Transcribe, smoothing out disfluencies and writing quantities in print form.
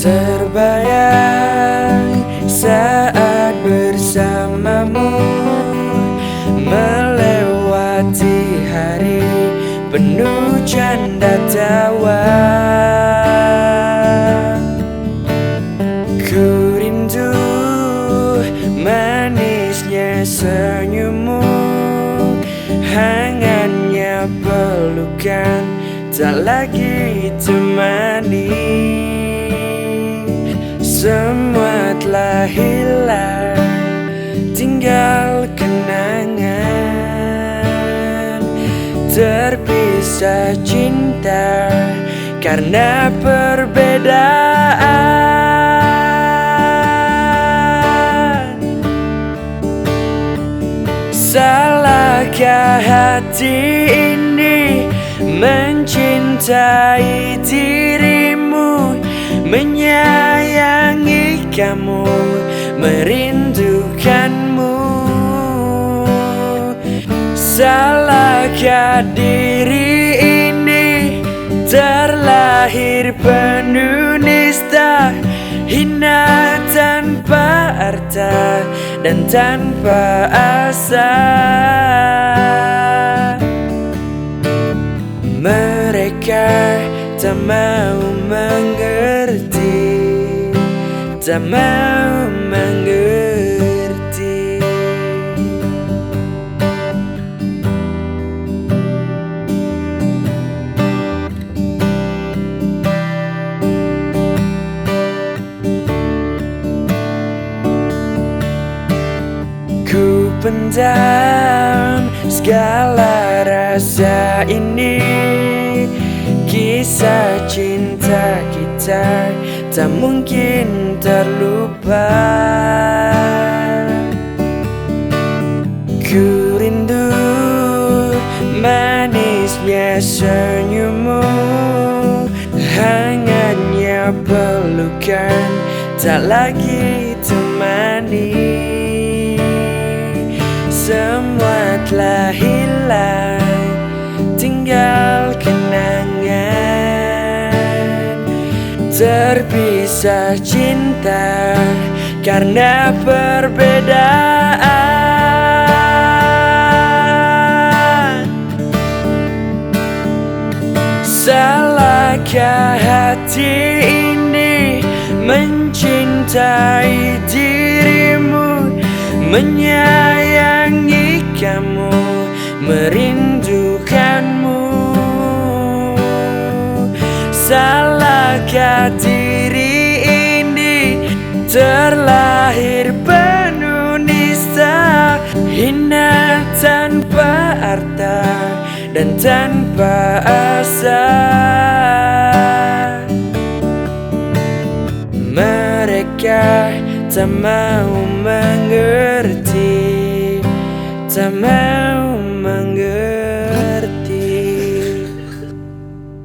Terbayang saat bersamamu, melewati hari penuh canda tawa. Ku rindu manisnya senyummu, hangatnya pelukan tak lagi temani. Semua telah hilang, tinggal kenangan. Terpisah cinta karena perbedaan. Salahkah hati ini mencintai dirimu, menyayangi kamu, merindukanmu? Salahkah diri ini terlahir penuh nista, hina tanpa arta dan tanpa asa? Mereka tak mau mengerti, tak mau mengerti. Ku pendam segala rasa ini, kisah cinta kita tak mungkin terlupa. Ku rindu manisnya senyummu, hangatnya pelukan tak lagi temani. Semua telah hilang, tinggal kenangan. Terpisah cinta karena perbedaan. Salahkah hati ini mencintai dirimu, menyayangi kamu, merindukanmu? Salahkah diri ini terlahir penuh nista, hina tanpa arta dan tanpa asa? Mereka tak mau mengerti, tak mau